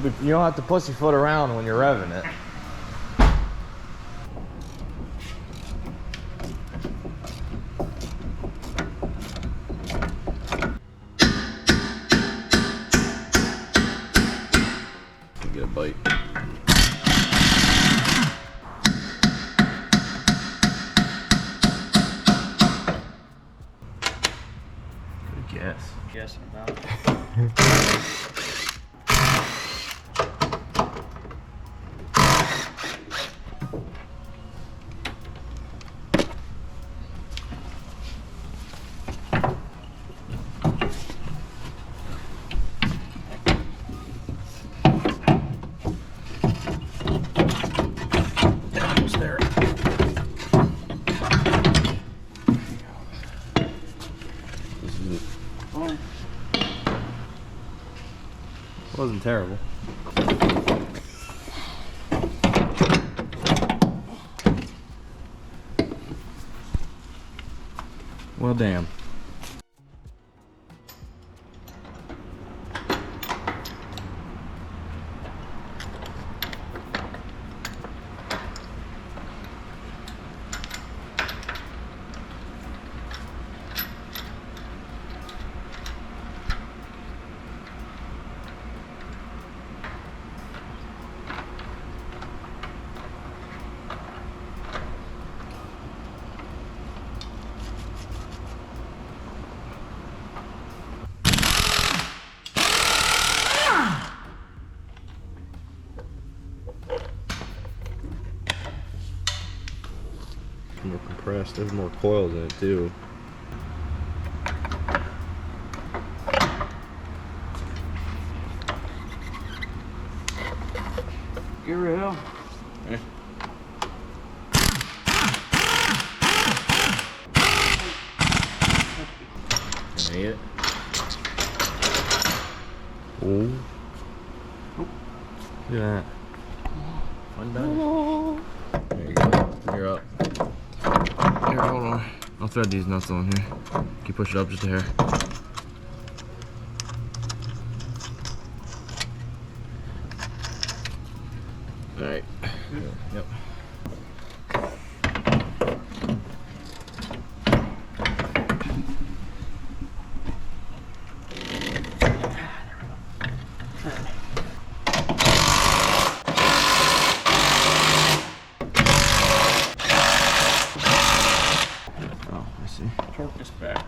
You don't have to pussyfoot around when you're revving it. Get a bite. Good guess. Guessing about it. Wasn't terrible. Well, damn. More compressed. There's more coils in it too. Get real. Eh. Can I eat it? Oh. Look at that. Undone. There you go. You're up. Here, hold on. I'll thread these nuts on here. Can you push it up just a hair? Alright. Yep. Torque this back.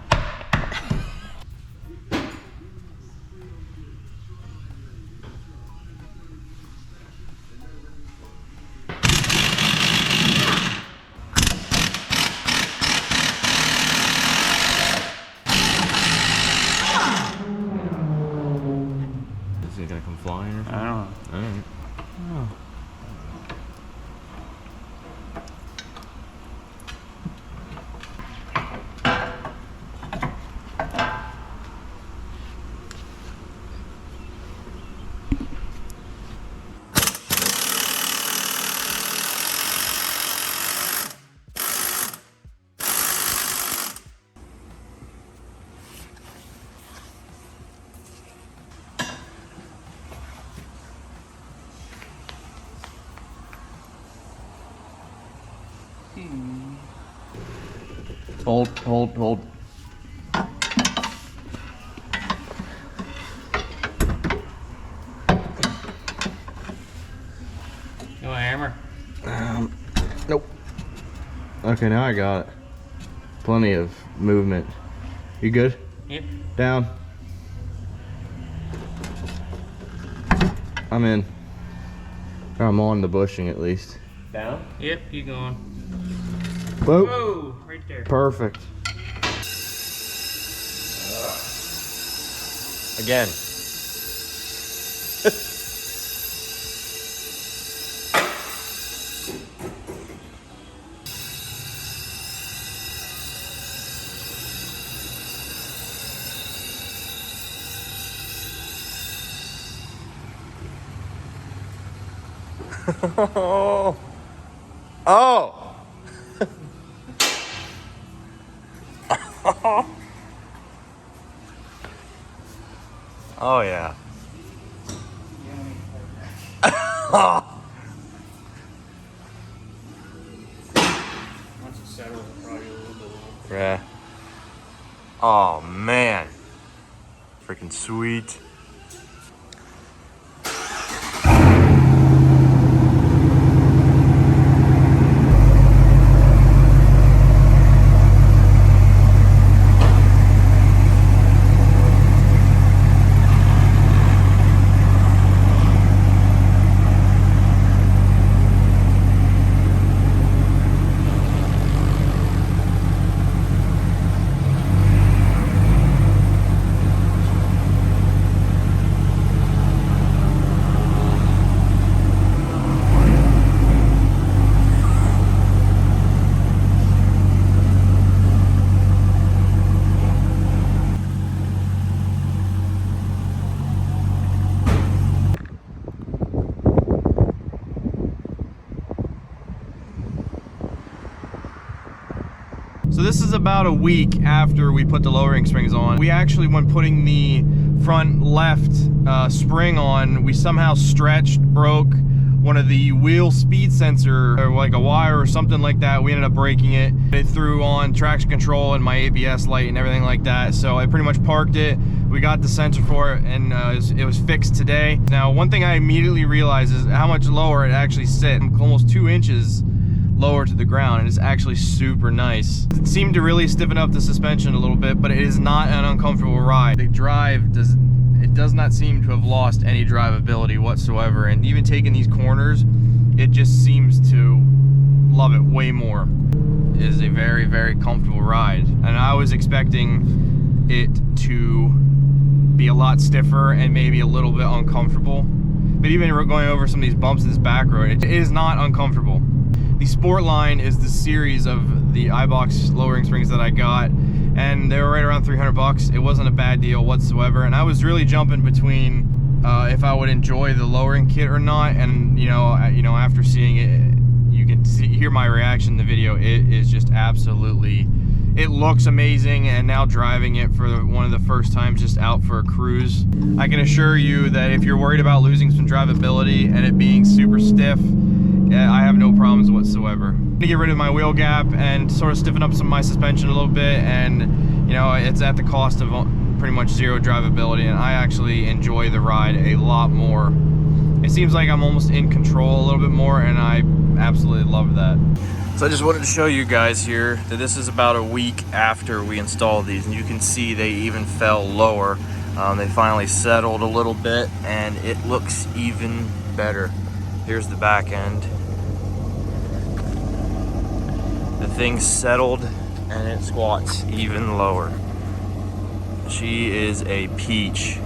Is it gonna come flying or something? I don't know. Alright. Oh. Hold. You want a hammer? Nope. Okay, now I got it. Plenty of movement. You good? Yep. Down. I'm in. Or I'm on the bushing at least. Down? Yep, you going. Whoa. Whoa, right there. Perfect. Again. Oh. Oh. Oh yeah. Once it settles, it'll probably be a little bit longer. Yeah. Oh man. Freaking sweet. So this is about a week after we put the lowering springs on. We actually, when putting the front left spring on, we somehow stretched, broke one of the wheel speed sensor, or like a wire or something like that. We ended up breaking it. It threw on traction control and my ABS light and everything like that. So I pretty much parked it. We got the sensor for it, and it was fixed today. Now, one thing I immediately realized is how much lower it actually sits. Almost 2 inches lower to the ground, and it's actually super nice. It seemed to really stiffen up the suspension a little bit, but it is not an uncomfortable ride. The drive does not seem to have lost any drivability whatsoever, and even taking these corners, it just seems to love it way more. It is a very, very comfortable ride, and I was expecting it to be a lot stiffer and maybe a little bit uncomfortable, but even going over some of these bumps in this back road, it is not uncomfortable. The Sportline is the series of the Eibach lowering springs that I got, and they were right around 300 bucks. It wasn't a bad deal whatsoever, and I was really jumping between if I would enjoy the lowering kit or not. And you know, after seeing it, you can hear my reaction in the video. It is just absolutely, it looks amazing, and now driving it for one of the first times just out for a cruise, I can assure you that if you're worried about losing some drivability and it being super stiff, I have no problems whatsoever. I'm gonna get rid of my wheel gap and sort of stiffen up some of my suspension a little bit, and you know, it's at the cost of pretty much zero drivability, and I actually enjoy the ride a lot more. It seems like I'm almost in control a little bit more, and I absolutely love that. So I just wanted to show you guys here that this is about a week after we installed these, and you can see they even fell lower. They finally settled a little bit, and it looks even better. Here's the back end. The thing settled, and it squats even lower. She is a peach.